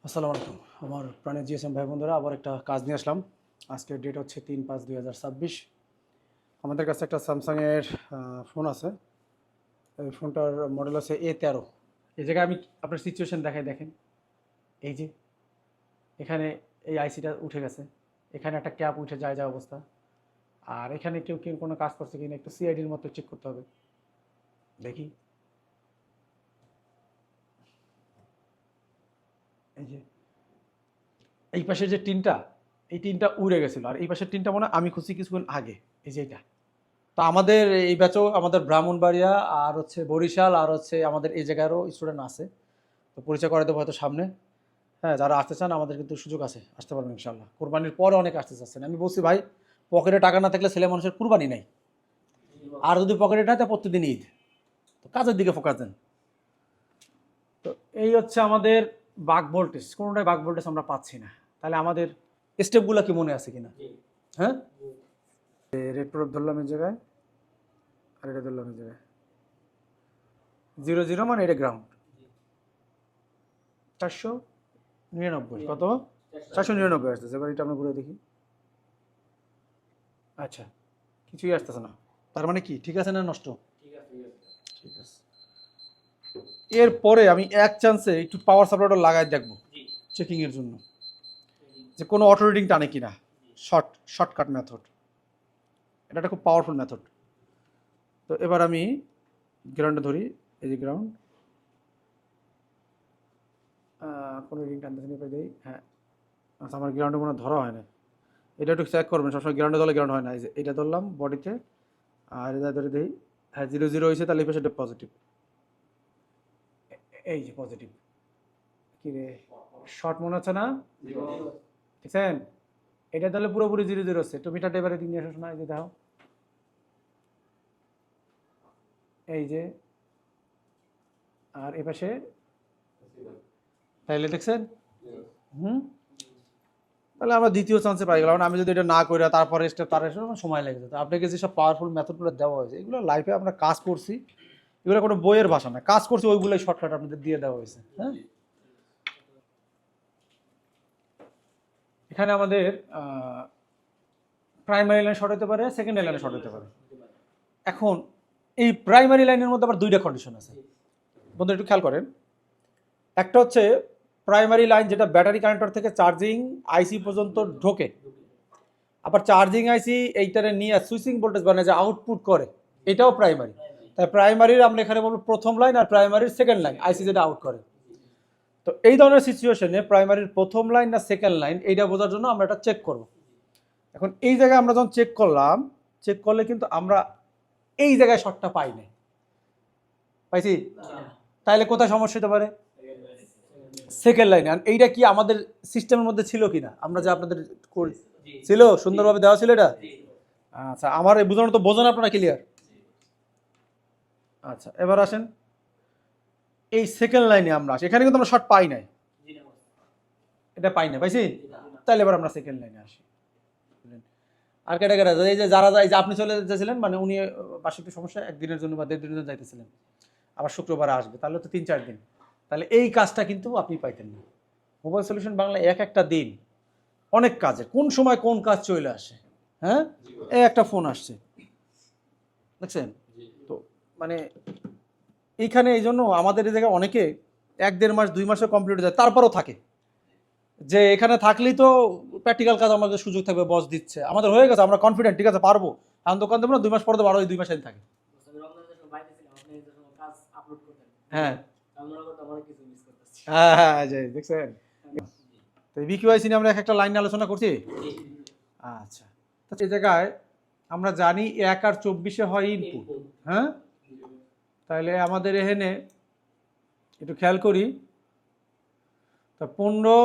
আসসালামু আলাইকুম আমার প্রাণের জিএসএম ভাই বন্ধুরা, আবার একটা কাজ নিয়ে আসলাম। আজকের ডেট হচ্ছে 3/5/2026। আমাদের কাছে একটা স্যামসাংয়ের ফোন আছে। এই ফোনটার মডেল আছে A13। এই জায়গায় আমি আপনার সিচুয়েশন দেখাই, দেখেন। এই যে এখানে এই আইসিটা উঠে গেছে, এখানে একটা ক্যাপ উঠে যায় যা অবস্থা। আর এখানে কেউ কেউ কোনো কাজ করছে কিনা একটু সিআইডির মতো চেক করতে হবে। দেখি, এই যে এই পাশের যে টিনটা, এই টিনটা উড়ে গেছিলো, আর এই পাশের টিনটা মনে হয় আমি খুঁজছি কিছুক্ষণ আগে। এই যে এটা তো আমাদের এই ব্যাচও আমাদের ব্রাহ্মণবাড়িয়া আর হচ্ছে বরিশাল আর হচ্ছে আমাদের এই জায়গারও স্টুডেন্ট আছে। তো পরিচয় করে দেবো হয়তো সামনে। হ্যাঁ, যারা আসতে চান আমাদের কিন্তু সুযোগ আছে, আসতে পারবেন ইনশাল্লাহ। কোরবানির পরে অনেক আসতে চাচ্ছেন। আমি বলছি ভাই, পকেটে টাকা না থাকলে ছেলে মানুষের কুরবানি নাই। আর যদি পকেটে থাকে প্রতিদিন ঈদ। তো কাজের দিকে ফোকাস দেন। তো এই হচ্ছে আমাদের বাক ভোল্টেজ, কোনোটাই বাক ভোল্টেজ আমরা পাচ্ছি না। তাহলে আমাদের স্টেপগুলো কি মনে আছে কিনা? হ্যাঁ, রেড প্রোপ ধরলাম এই জায়গায়, আর এটা ধরলাম এই জায়গায়। 0 0 মানে এটা গ্রাউন্ড। 499 কত? 499 আসতেছে। এবার এটা আমরা ঘুরে দেখি। আচ্ছা, কিছুই আসতেছে না। তার মানে কি ঠিক আছে না নষ্ট? ঠিক আছে। এরপরে আমি এক চান্সে একটু পাওয়ার সাপ্লাইটা লাগাই দেখবো চেকিং এর জন্য, যে কোনো অটো রিডিং টানে কিনা। শর্টকাট মেথড, এটা একটা খুব পাওয়ারফুল মেথড। তো এবার আমি গ্রাউন্ডে ধরি। এই যে গ্রাউন্ড, কোনো রিডিং টানতেছে না, দেই। হ্যাঁ, আচ্ছা, আমার গ্রাউন্ডে মনে ধরা হয় না। এটা একটু চেক করবেন সবসময়, গ্রাউন্ডে ধরলে গ্রাউন্ড হয় না। এই যে এটা ধরলাম বডিতে, আর এটা ধরে দিই। হ্যাঁ, 0 0 হয়েছে, তাহলে এই পাশে পজিটিভ। এই যে পজিটিভ। কি রে, শর্ট মনে হচ্ছে না? দেখছেন, এটা তাহলে পুরোপুরি 0 0 হচ্ছে। তুমি মিটারটা এবারে দিন নিয়ে আসো না। এই যে দেখো, এই যে, আর এ পাশে, তাইলে দেখছেন। হুম, তাহলে আমরা দ্বিতীয় চান্সে পাই গেলাম। আমি যদি এটা না করি তারপরে স্টেপ তার সময় লেগে যেত। আপনাকে যেসব পাওয়ারফুল মেথডগুলো দেওয়া হয়েছে, এগুলো লাইফে আমরা কাজ করছি। এগুলো কোনো বইয়ের ভাষা না, কাজ করছি, ওইগুলোই শর্টকাট আপনাদের দিয়ে দেওয়া হয়েছে। হ্যাঁ, এখানে আমাদের প্রাইমারি লাইন শর্ট হতে পারে, সেকেন্ডারি লাইনে শর্ট হতে পারে। এখন এই প্রাইমারি লাইনের মধ্যে আবার দুইটা কন্ডিশন আছে, বন্ধু একটু খেয়াল করেন। একটা হচ্ছে প্রাইমারি লাইন, যেটা ব্যাটারি কানেক্টর থেকে চার্জিং আইসি পর্যন্ত ঢোকে, আবার চার্জিং আইসি এইটারে নিয়ে সুইচিং ভোল্টেজ বানায় যে আউটপুট করে, এটাও প্রাইমারি। তাই প্রাইমারির আমরা এখানে বলবো প্রথম লাইন, আর প্রাইমারির সেকেন্ড লাইন আইসি যেটা আউট করে। তো এই ধরনের সিচুয়েশনে প্রাইমারির প্রথম লাইন না সেকেন্ড লাইন, এইটা বোঝার জন্য আমরা এটা চেক করব। এখন এই জায়গায় আমরা যখন চেক করলাম, চেক করলে কিন্তু আমরা এই জায়গায় শর্টটা পাই নাই, পাইছি? তাইলে কোথায় সমস্যা হতে পারে? সেকেন্ড লাইনে। আর এইটা কি আমাদের সিস্টেমের মধ্যে ছিল কিনা? আমরা যে আপনাদের ছিল, সুন্দরভাবে দেওয়া ছিল এটা। আচ্ছা, আমার এই বোঝানো তো বোঝেন আপনারা, ক্লিয়ার? আচ্ছা, এবার আসেন এই সেকেন্ড লাইনে আমরা আসি। এখানে কিন্তু আমরা শর্ট পাই নাই, এটা পাই না, পাইছি? তাহলে এবার আমরা সেকেন্ড লাইনে আসি। আর ক্যাটাগরি এই যে যারা এই যে আপনি চলে যেতেছিলেন, মানে উনি বার্ষিক সমস্যা, একদিনের জন্য বা 1.5 দিনের জন্য যাইতেছিলেন, আবার শুক্রবারে আসবে, তাহলে তো 3 4 দিন। তাহলে এই কাজটা কিন্তু আপনি পাইতেন না। মোবাইল সলিউশন বাংলা এক একটা দিন অনেক কাজে, কোন সময় কোন কাজ চলে আসে। হ্যাঁ, এই একটা ফোন আসছে, দেখছেন তো। মানে এইখানে এই জন্য আমাদের এই জায়গায় অনেকে 1 1.5 মাস 2 মাসও কমপ্লিট হয়ে যায়, তারপরও থাকে যে এখানে থাকলেই তো প্র্যাকটিক্যাল কাজ আমাদের সুযোগ থাকবে, বস দিচ্ছে, আমাদের হয়ে গেছে, আমরা কনফিডেন্ট, ঠিক আছে পারবো। এখন দোকান দেবো না, 2 মাস পরে দেবো, আরো 2 মাস থাকে। হ্যাঁ হ্যাঁ হ্যাঁ, দেখছেন। তো বিকিউআইসি নিয়ে আমরা একটা লাইন আলোচনা করছি। আচ্ছা, তো এই জায়গায় আমরা জানি 1 আর 24 হয় ইনপুট। হ্যাঁ, তাহলে আমাদের এখানে একটু খেয়াল করি। তা 15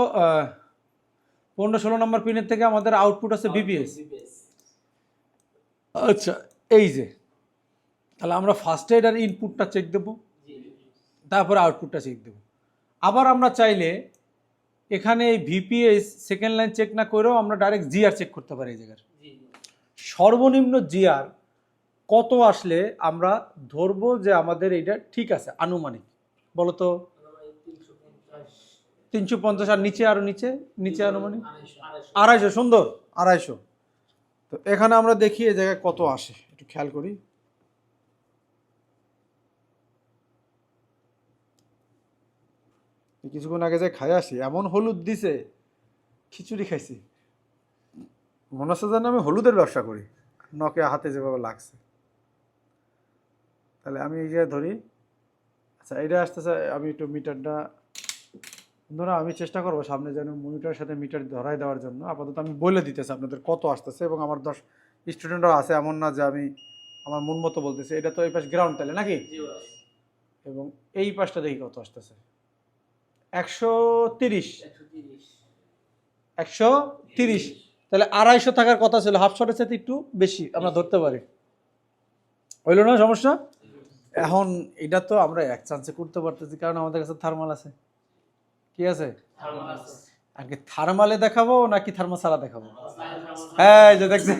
16 নম্বর পিনের থেকে আমাদের আউটপুট আছে বিপিএস। আচ্ছা, এই যে, তাহলে আমরা ফার্স্টে এটার ইনপুটটা চেক দেবো, তারপরে আউটপুটটা চেক দেবো। আবার আমরা চাইলে এখানে এই ভিপিএস সেকেন্ড লাইন চেক না করেও আমরা ডাইরেক্ট জিআর চেক করতে পারি। এই জায়গার সর্বনিম্ন জিআর কত আসলে আমরা ধরবো যে আমাদের এইটা ঠিক আছে, আনুমানিক বলতো? 350, আর নিচে আরো নিচে নিচে আনুমানিক 250, সুন্দর 250। তো এখানে আমরা দেখি এই জায়গায় কত আসে, একটু খেয়াল করি। কিছুক্ষণ আগে যে খাই আসি, এমন হলুদ দিছে, খিচুড়ি খাইছি, মনে হচ্ছে যেন আমি হলুদের ব্যবসা করি, নকে হাতে যেভাবে লাগছে। তাহলে আমি এই জায়গায় ধরি। আচ্ছা, এটা আসতেছে, আমি একটু মিটারটা ধরো, আমি চেষ্টা করবো সামনে যেন মনিটরের সাথে মিটার ধরাই দেওয়ার জন্য। আপাতত আমি বলে দিতেছি আপনাদের কত আসতেছে, এবং আমার 10 স্টুডেন্টরাও আছে, এমন না যে আমি আমার মন মতো বলতেছি। এটা তো এই পাশ গ্রাউন্ড তাহলে নাকি, এবং এই পাশটা দেখি কত আসতেছে। 130, 130। তাহলে 250 থাকার কথা ছিল, হাফ শটের সাথে একটু বেশি আমরা ধরতে পারি। হইল না সমস্যা? এখন এটা তো আমরা এক চান্সে করতে পারতেছি, কারণ আমাদের কাছে থার্মাল আছে। কি আছে? আর কি থার্মালে দেখাবো নাকি থার্মাল ছাড়া দেখাবো? হ্যাঁ, যে দেখছে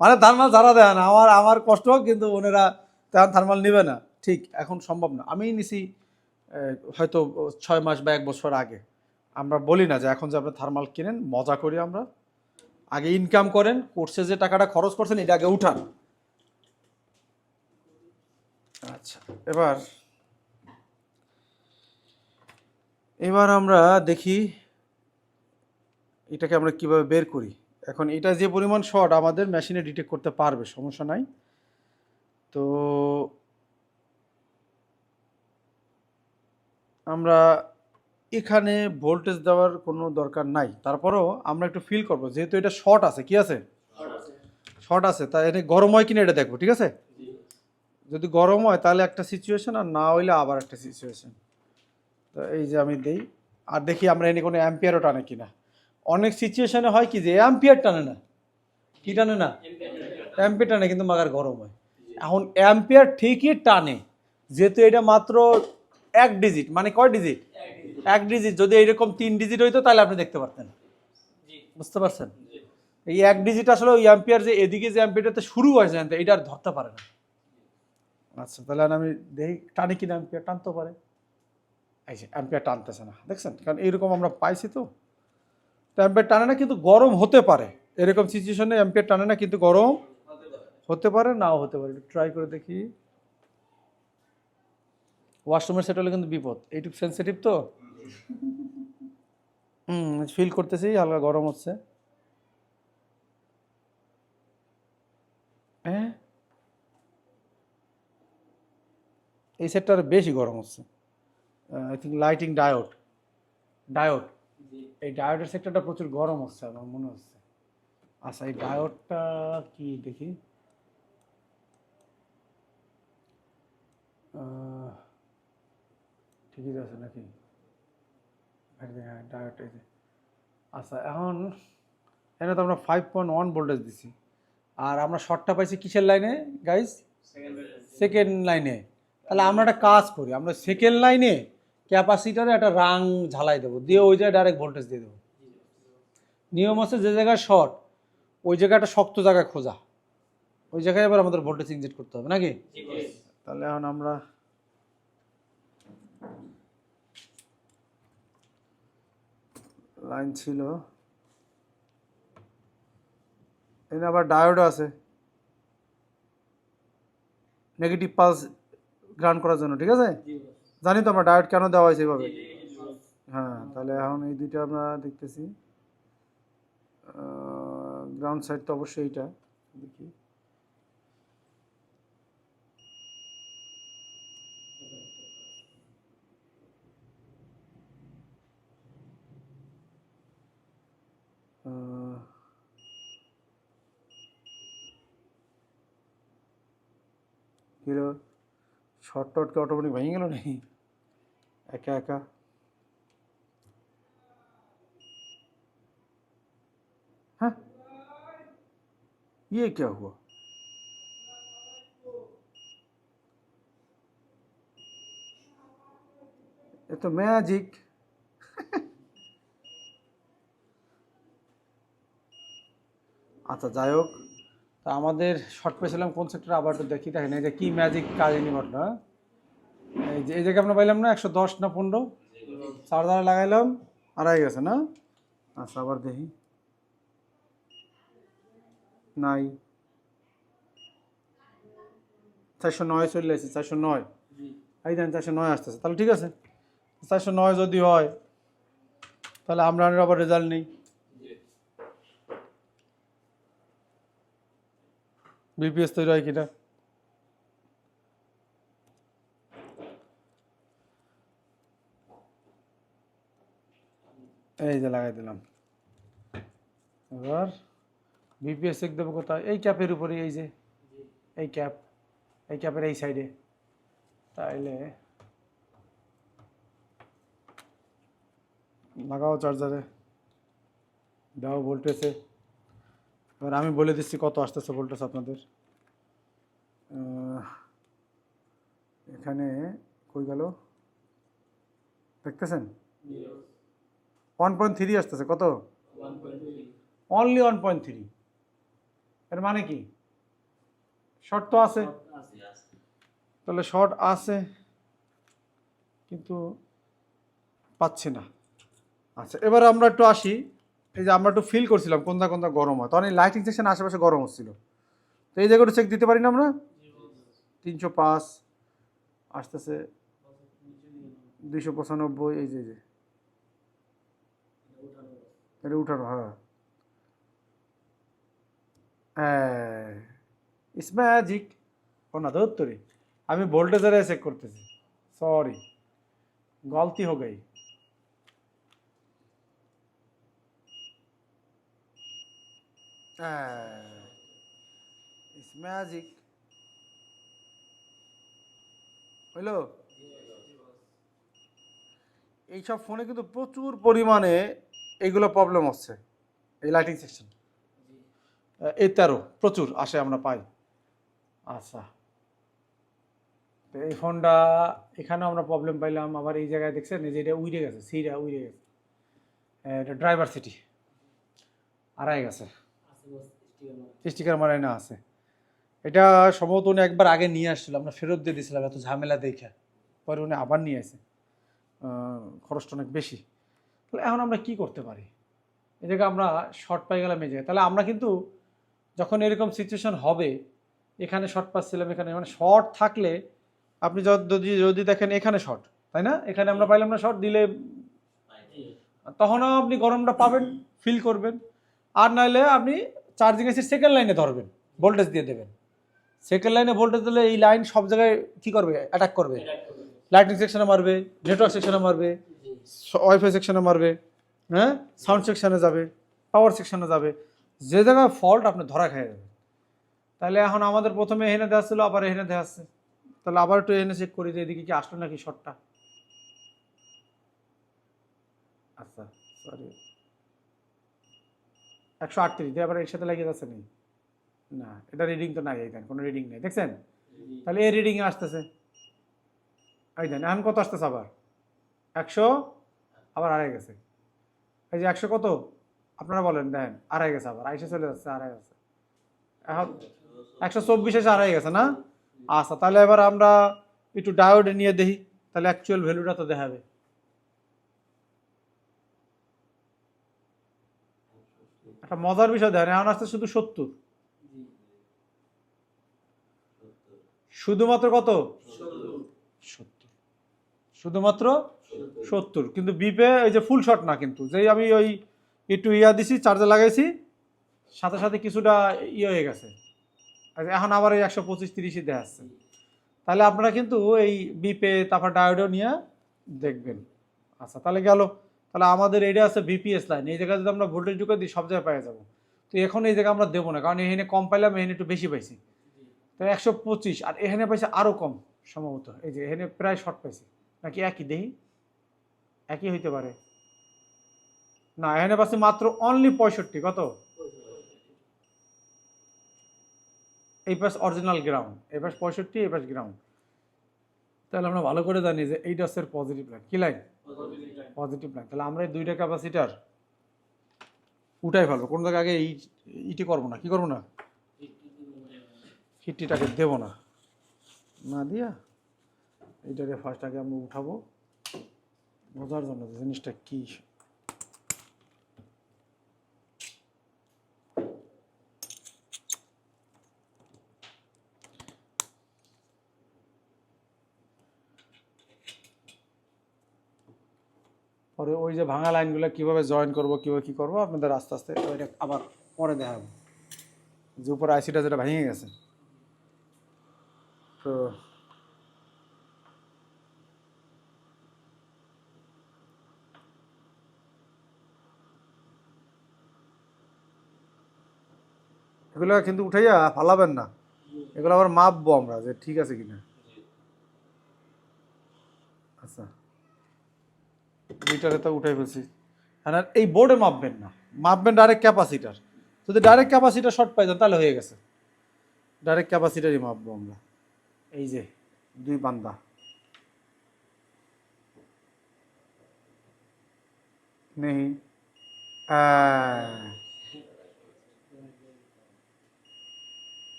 মানে থার্মাল ছাড়া দেয় না, আমার কষ্ট, কিন্তু ওনারা তেমন থার্মাল নেবে না। ঠিক এখন সম্ভব না। আমি নিছি হয়তো 6 মাস বা 1 বছর আগে। আমরা বলি না যে এখন যে আপনি থার্মাল কিনেন, মজা করি আমরা। আগে ইনকাম করেন, কোর্সে যে টাকাটা খরচ করছেন এটা আগে উঠান। আচ্ছা, এবার আমরা দেখি এটাকে আমরা কিভাবে বের করি। এখন এটা যে পরিমাণ শর্ট আমাদের মেশিনে ডিটেক্ট করতে পারবে, সমস্যা নাই। তো আমরা এখানে ভোল্টেজ দেওয়ার কোনো দরকার নাই, তারপরেও আমরা একটু ফিল করব, যেহেতু এটা শর্ট আছে। কি আছে? শর্ট আছে, তাই এটা গরম হয় কিনা এটা দেখবো, ঠিক আছে? যদি গরম হয় তাহলে একটা সিচুয়েশন, আর না হইলে আবার একটা সিচুয়েশন। তো এই যে আমি দেই, আর দেখি আমরা এনে কোনো অ্যাম্পিয়ারও টানে কিনা। অনেক সিচুয়েশনে হয় কি যে অ্যাম্পিয়ার টানে না, কি টানে না, অ্যাম্পিয়ার টানে, কিন্তু মাগার গরম হয়। এখন অ্যাম্পিয়ার ঠিকই টানে, যেহেতু এটা মাত্র 1 ডিজিট, মানে কয় ডিজিট? 1 ডিজিট। যদি এইরকম 3 ডিজিট হইতো তাহলে আপনি দেখতে পারতেন, বুঝতে পারছেন? এই 1 ডিজিট আসলে ওই অ্যাম্পিয়ার যে এদিকে যে অ্যাম্পিয়ারটাতে শুরু হয়েছে এটা আর ধরতে পারে না। আচ্ছা, তাহলে আমি দেখি টানি কিনা, অ্যাম্পিয়ার টানতে পারে। এই যে অ্যাম্পিয়ার টানতেছে না, দেখছেন? কারণ এইরকম আমরা পাইছি তো অ্যাম্পিয়ার টানে না, কিন্তু গরম হতে পারে। এরকম সিচুয়েশনে অ্যাম্পিয়ার টানে না, কিন্তু গরম হতে পারে, নাও হতে পারে। ট্রাই করে দেখি। ওয়াশরুমের সেট হলে কিন্তু বিপদ, এইটুকু সেন্সিটিভ তো। ফিল করতেছি হালকা গরম হচ্ছে। হ্যাঁ, এই সেটটা আরো বেশি গরম হচ্ছে। আই থিঙ্ক লাইটিং ডায়োড, এই ডায়োডের সেক্টরটা প্রচুর গরম হচ্ছে আমার মনে হচ্ছে। আচ্ছা, এই ডায়োডটা কি দেখি। ঠিকই আছে নাকি? হ্যাঁ, ডায়োড এই যে। আচ্ছা, এখন এখানে তো আমরা 5.1 ভোল্টেজ দিছি, আর আমরা শর্টটা পাইছি কিসের লাইনে গাইজ? সেকেন্ড লাইনে। তাহলে আমরা একটা কাজ করি, আমরা সেকেন্ড লাইনে ক্যাপাসিটারে একটা রাং ঝালাই দেবো, দিয়ে ওই জায়গায় ডাইরেক্ট ভোল্টেজ দিয়ে দেবো। নিয়ম আছে, যে জায়গায় শর্ট ওই জায়গাটা শক্ত জায়গায় খোঁজা, ওই জায়গায় এবার আমাদের ভোল্টেজ ইনজেক্ট করতে হবে নাকি? তাহলে এখন আমরা লাইন ছিল, এখানে আবার ডায়োডও আছে নেগেটিভ পালস গ্রাউন্ড করার জন্য, ঠিক আছে? জানি তো আমরা ডায়োড কেন দেওয়া হয়েছে এভাবে। হ্যাঁ, তাহলে এখন এই দুইটা আমরা দেখতেছি। গ্রাউন্ড সাইড তো অবশ্যই এইটা, দেখি। হিরো শর্ট টটকে অটোমেটিক ভেঙে গেল নাকি একা একা? हाँ ये क्या हुआ? ये तो मैजिक। আচ্ছা, যাই হোক, তা আমাদের শর্ট পেয়েছিলাম কোন সেক্টরে, আবার একটু দেখি। দেখেন এই যে কি ম্যাজিক কাহিনী ঘটনা। এই যে এই জায়গায় আমরা পাইলাম না 110 না 15, চার্জারে লাগাইলাম আড়াই গেছে না। আচ্ছা আবার দেখি, নাই 409 চলে আসছে, 409 এই দেন 409 আসতেছে, তাহলে ঠিক আছে। 409 যদি হয় তাহলে আমরা আবার রেজাল্ট নেই। বিপিএস তৈরি হয় কিনা, এই যে লাগাই দিলাম। এবার বিপিএস চেক দেবো কোথায়, এই ক্যাপের উপরে, এই যে এই ক্যাপ, এই ক্যাপের এই সাইডে। তাইলে লাগাও চার্জারে, দাও ভোল্টেজে। এবার আমি বলে দিচ্ছি কত আসতেছে ভোল্টেজ আপনাদের। এখানে কই গেল দেখতেছেন, 1.3 আসতেছে। কত? অনলি 1.3। এর মানে কি শর্ট তো আছে, তাহলে শর্ট আছে কিন্তু পাচ্ছি না। আচ্ছা এবার আমরা একটু আসি, এই যে আমরা একটু ফিল করছিলাম কোনটা কোনটা গরম হয়, তখন এই লাইটিং সেকশন আশেপাশে গরম হচ্ছিল। তো এই জায়গাটা চেক দিতে পারি না আমরা? 305 আসতেছে, 295, এই যে এটা উঠানো। হ্যাঁ ইটস ম্যাজিক। ও না ধরতরি, আমি ভোল্টেজারে চেক করতেছি, সরি গলতি হো গই। ইটস ম্যাজিক হইলো। এইসব ফোনে কিন্তু প্রচুর পরিমাণে এইগুলো প্রবলেম হচ্ছে, এই লাইটিং সেকশন। এই 13 প্রচুর আসে, আমরা পাই। আচ্ছা তো এই ফোনটা এখানেও আমরা প্রবলেম পাইলাম। আবার এই জায়গায় দেখছেন যে এটা উইরে গেছে, সিটা উইরে গেছে, এটা ড্রাইভার সিটি আড়াই গেছে, স্টিকার মারাই না আছে। এটা সম্ভবত উনি একবার আগে নিয়ে আসছিল, আমরা ফেরত দিয়ে দিয়েছিলাম এত ঝামেলা দেখে, পরে উনি আবার নিয়ে আসে, খরচটা অনেক বেশি। তাহলে এখন আমরা কি করতে পারি? এই জায়গায় আমরা শর্ট পাই গেলাম এই জায়গায়, তাহলে আমরা কিন্তু যখন এরকম সিচুয়েশন হবে, এখানে শর্ট পাচ্ছিলাম, এখানে মানে শর্ট থাকলে আপনি যদি দেখেন এখানে শর্ট, তাই না, এখানে আমরা পাইলাম না শর্ট দিলে, তখনও আপনি গরমটা পাবেন, ফিল করবেন। আর নাহলে আপনি চার্জিং এসে সেকেন্ড লাইনে ধরবেন, ভোল্টেজ দিয়ে দেবেন। সেকেন্ড লাইনে ভোল্টেজ দিলে এই লাইন সব জায়গায় কী করবে, অ্যাটাক করবে, লাইটিং সেকশনে মারবে, নেটওয়ার্ক সেকশনে মারবে, ওয়াইফাই সেকশনে মারবে, হ্যাঁ সাউন্ড সেকশনে যাবে, পাওয়ার সেকশনে যাবে, যে জায়গায় ফল্ট আপনি ধরা খেয়ে যাবে। তাহলে এখন আমাদের প্রথমে এখানে দেওয়া ছিল, আবার এখানে দেওয়া আসছে, তাহলে আবার একটু এখানে চেক করি যে এদিকে কি আসলো নাকি শর্টটা। আচ্ছা সরি 138 দিয়ে আবার এর সাথে লাগিয়ে যাচ্ছে নি, না এটা রিডিং তো নাই, এই দেন কোনো রিডিং নেই, দেখছেন? তাহলে এই রিডিংয়ে আসতেছে, এই দেন এখন কত আসতেছে আবার 100, আবার আড়াই গেছে। এই যে 100 কত আপনারা বলেন, দেন আড়াই গেছে, আবার আইসে চলে যাচ্ছে, আড়াই গেছে। এখন 124 এসে আড়াই গেছে না। আচ্ছা তাহলে এবার আমরা একটু ডায়োড নিয়ে দেখি, তাহলে অ্যাকচুয়াল ভ্যালুটা তো দেখাবে। একটা মজার বিষয় দেখেন, এখন আসছে শুধু 70, শুধুমাত্র কত 70, শুধুমাত্র 70, কিন্তু বিপে ওই যে ফুল শট না, কিন্তু যেই আমি ওই একটু দিছি, চার্জে লাগাইছি, সাথে সাথে কিছুটা হয়ে গেছে। এখন আবার এই 125-30 দেখাচ্ছে। তাহলে আপনারা কিন্তু এই বিপে তারপর ডায়োডও নিয়ে দেখবেন। আচ্ছা তাহলে গেল, তাহলে আমাদের এটা আছে বিপিএস লাইন, এই জায়গায় যদি আমরা ভোল্টেজ ঢুকে দিই সব জায়গায় পেয়ে যাবো। তো এখন এই জায়গায় আমরা দেবো না, কারণ এখানে কম পাইলাম, এখানে একটু বেশি পাইছি, তাই 125, আর এখানে পাইছে আরও কম সম্ভবত, এই যে এখানে প্রায় শর্ট পাইছি, নাকি একই দেখি, একই হইতে পারে না, এখানে পাচ্ছি মাত্র অনলি 65। কত? এই পাশ অরিজিনাল গ্রাউন্ড, এই পাশ 65, এই পাশ গ্রাউন্ড। তাহলে আমরা ভালো করে জানি যে এইটা হচ্ছে পজিটিভ লাইন, কি লাইন? Positive line. তাহলে আমরা এই দুইটা ক্যাপাসিটার উঠাই ফেলবো, কোন জায়গায় আগে ইটি করবো না, কি করবো না, ফিটটিটাকে দেবো না, না দিয়া এইটাকে ফার্স্ট আগে আমরা উঠাবো, বোঝার জন্য জিনিসটা কি। পরে ওই যে ভাঙা লাইনগুলো কিভাবে জয়েন করব, কিভাবে কি করব আপনাদের আস্তে আস্তে ওইটা আবার পরে দেখাবো, যে উপরে আইসিটা যেটা ভেঙে গেছে। তো এগুলো কিন্তু উঠাইয়া ফালাবেন না, এগুলো আবার মাপবো আমরা যে ঠিক আছে কিনা। আচ্ছা, মিটারে তো উঠাই ফেলছি। হ্যাঁ, এই বোর্ডে মাপবেন না, মাপবেন ডাইরেক্ট ক্যাপাসিটার। যদি ডাইরেক্ট ক্যাপাসিটার শর্ট পাই যান তাহলে হয়ে গেছে, ডাইরেক্ট ক্যাপাসিটারই মাপবো আমরা। এই যে 2 বান্দা, নেই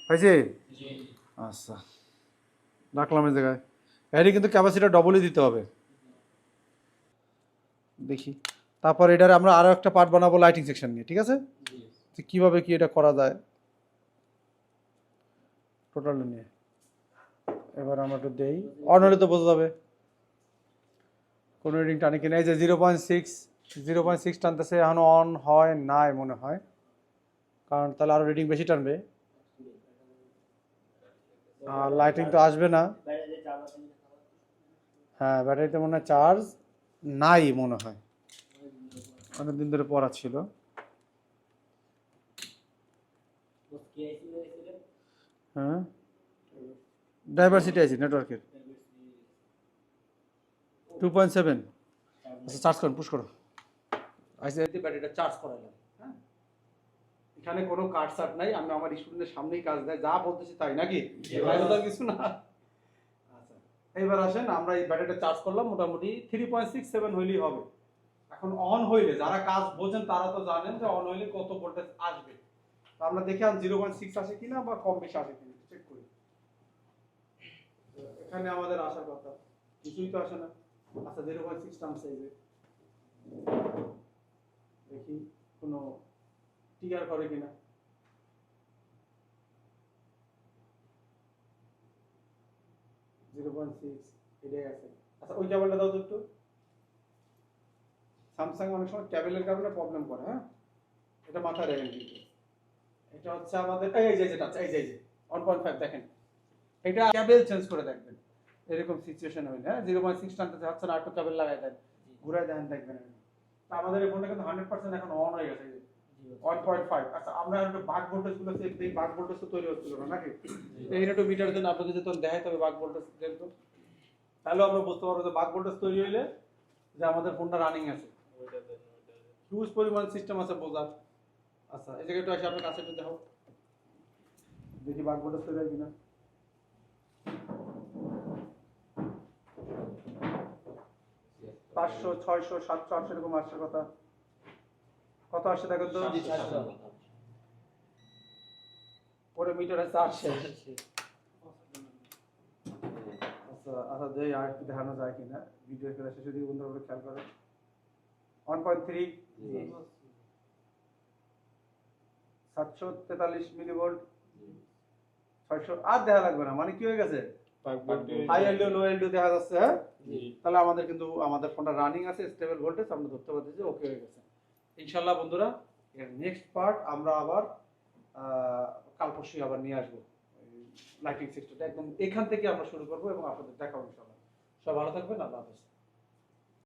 হয়েছে। আচ্ছা, রাখলাম এই জায়গায়। এটি কিন্তু ক্যাপাসিটার ডবলই দিতে হবে। দেখি তারপর এটার আমরা আরো একটা পার্ট বানাবো লাইটিং সেকশন নিয়ে, ঠিক আছে? কিভাবে কি এটা করা যায় টোটাল নিয়ে। এবার আমরা একটু দেই, অন হলে তো বোঝা যাবে কোন রিডিং টানে কিনা। এই যে 0.6 টানতেছে, এখনো অন হয় নাই মনে হয়, কারণ তাহলে আরো রিডিং বেশি টানবে। আর লাইটিং তো আসবে না। হ্যাঁ, ব্যাটারিতে মনে হয় চার্জ নাই মনে হয়, অনেকদিন ধরে পড়া ছিল। হ্যাঁ, ডাইভার্সিটি আছে নেটওয়ার্কের 2.7। আচ্ছা, চার্জ করুন, পুশ করো। আচ্ছা, ব্যাটারিটা চার্জ করালাম। হ্যাঁ, এখানে কোনো কাট সাট নাই, আমি আমার স্টুডেন্টের সামনেই কাজ দেয়, যা বলতেছি তাই নাকি, কিছু না। আচ্ছা, এইবার আসেন আমরা এই ব্যাটারিটা চার্জ করলাম, মোটামুটি 3.67 হইলেই হবে। এখন অন হইলে যারা কাজ বোঝেন তারা তো জানেন যে অন হইলে কত ভোল্টেজ আসবে। তো আমরা দেখি আর 0.6 আসে কিনা বা কম বেশি আসে কিনা চেক করি। এখানে আমাদের আসার কথা, কিছুই তো আসে না। আচ্ছা, 0.6 টার্মস এই যে দেখি কোনো টিকার করে কিনা। এটাই আছে। আচ্ছা, ওই কেবলটা দাও তো একটু। স্যামসাং অনেক সময় কেবলের কারণে প্রবলেম করে। হ্যাঁ, এটা মাথায় রাখেন কিন্তু। এটা হচ্ছে আমাদের এই যে যেটা আছে, এই যে 1.5 দেখেন, এটা কেবল চেঞ্জ করে দেখবেন এরকম সিচুয়েশন হইলে। হ্যাঁ, 0.6 টানতে যাচ্ছে না, আরেকটু কেবল লাগাই দেন, ঘুরাই দেন, দেখবেন। তো আমাদের এই ফোনটা কিন্তু 100% এখন অন হয়ে গেছে, 1.5। আচ্ছা, আমরা একটু বাক ভোল্টেজ গুলো চেক দিই, বাক ভোল্টেজ তো তৈরি হচ্ছিল না নাকি। এইটা একটু মিটার দেন, আপনাকে যদি তখন দেখাই তবে বাক ভোল্টেজ দেন তো, তাহলে আমরা বুঝতে পারবো যে বাক ভোল্টেজ তৈরি হইলে যে আমাদের ফোনটা রানিং আছে। হিউজ পরিমাণ সিস্টেম আছে বোঝার। আচ্ছা, এই জায়গাটা এসে আপনার কাছে একটু দেখো, দেখি বাক ভোল্টেজ তৈরি হয় কিনা। 500, 600, 700, 800 এরকম আসছে কথা। কত আসছে দেখো তো, পরে মিটার আছে 800। আচ্ছা আচ্ছা, দেই আর একটু দেখানো যায় কিনা, ভিডিও করে শেষে দিকে বন্ধুরা খেয়াল করেন। 1.3, 743 মিলিভোল্ট, 600 আর দেখা লাগবে না। মানে কি হয়ে গেছে, হাই এলডিও লো এলডিও দেখা যাচ্ছে। হ্যাঁ, তাহলে আমাদের কিন্তু আমাদের ফোনটা রানিং আছে, স্টেবল ভোল্টেজ আমরা ধরতে পারছি যে ওকে হয়ে গেছে। ইনশাআল্লাহ বন্ধুরা, এর নেক্সট পার্ট আমরা আবার কাল পরশুই আবার নিয়ে আসবো। লাইটিং সিস্টেমটা একদম এখান থেকে আমরা শুরু করবো এবং আপনাদের দেখাবো ইনশাআল্লাহ। সব ভালো থাকবেন, আল্লাহ হাফেজ।